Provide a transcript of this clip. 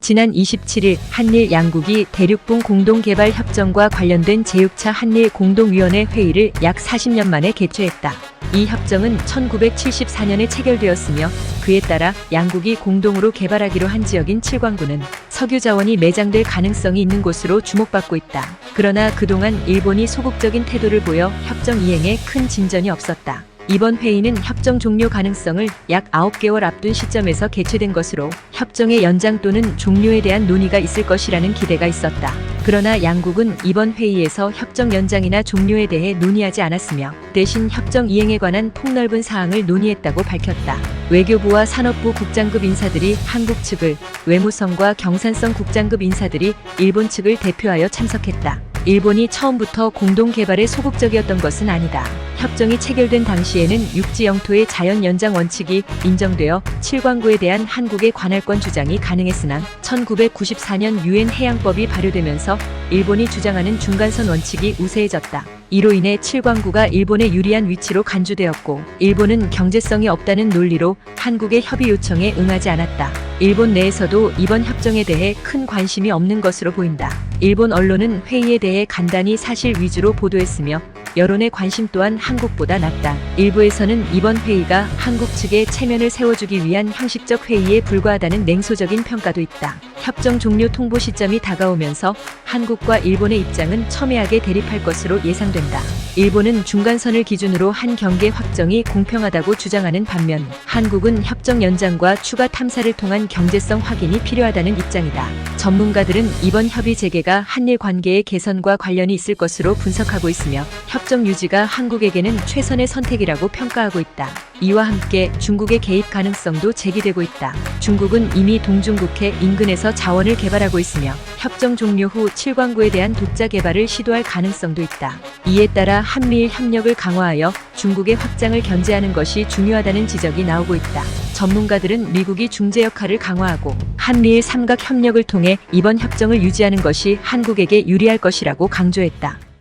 지난 27일 한일 양국이 대륙붕 공동개발 협정과 관련된 제6차 한일 공동위원회 회의를 약 40년 만에 개최했다. 이 협정은 1974년에 체결되었으며 그에 따라 양국이 공동으로 개발하기로 한 지역인 칠광구는 석유 자원이 매장될 가능성이 있는 곳으로 주목받고 있다. 그러나 그동안 일본이 소극적인 태도를 보여 협정 이행에 큰 진전이 없었다. 이번 회의는 협정 종료 가능성을 약 9개월 앞둔 시점에서 개최된 것으로 협정의 연장 또는 종료에 대한 논의가 있을 것이라는 기대가 있었다. 그러나 양국은 이번 회의에서 협정 연장이나 종료에 대해 논의하지 않았으며 대신 협정 이행에 관한 폭넓은 사항을 논의했다고 밝혔다. 외교부와 산업부 국장급 인사들이 한국 측을, 외무성과 경산성 국장급 인사들이 일본 측을 대표하여 참석했다. 일본이 처음부터 공동개발에 소극적이었던 것은 아니다. 협정이 체결된 당시에는 육지 영토의 자연 연장 원칙이 인정되어 칠광구에 대한 한국의 관할권 주장이 가능했으나 1994년 유엔 해양법이 발효되면서 일본이 주장하는 중간선 원칙이 우세해졌다. 이로 인해 칠광구가 일본에 유리한 위치로 간주되었고 일본은 경제성이 없다는 논리로 한국의 협의 요청에 응하지 않았다. 일본 내에서도 이번 협정에 대해 큰 관심이 없는 것으로 보인다. 일본 언론은 회의에 대해 간단히 사실 위주로 보도했으며 여론의 관심 또한 한국보다 낮다. 일부에서는 이번 회의가 한국 측에 체면을 세워주기 위한 형식적 회의에 불과하다는 냉소적인 평가도 있다. 협정 종료 통보 시점이 다가오면서 한국과 일본의 입장은 첨예하게 대립할 것으로 예상된다. 일본은 중간선을 기준으로 한 경계 확정이 공평하다고 주장하는 반면 한국은 협정 연장과 추가 탐사를 통한 경제성 확인이 필요하다는 입장이다. 전문가들은 이번 협의 재개가 한일 관계의 개선과 관련이 있을 것으로 분석하고 있으며 협정 유지가 한국에게는 최선의 선택이라고 평가하고 있다. 이와 함께 중국의 개입 가능성도 제기되고 있다. 중국은 이미 동중국해 인근에서 자원을 개발하고 있으며 협정 종료 후 칠광구에 대한 독자 개발을 시도할 가능성도 있다. 이에 따라 한미일 협력을 강화하여 중국의 확장을 견제하는 것이 중요하다는 지적이 나오고 있다. 전문가들은 미국이 중재 역할을 강화하고 한미일 삼각 협력을 통해 이번 협정을 유지하는 것이 한국에게 유리할 것이라고 강조했다.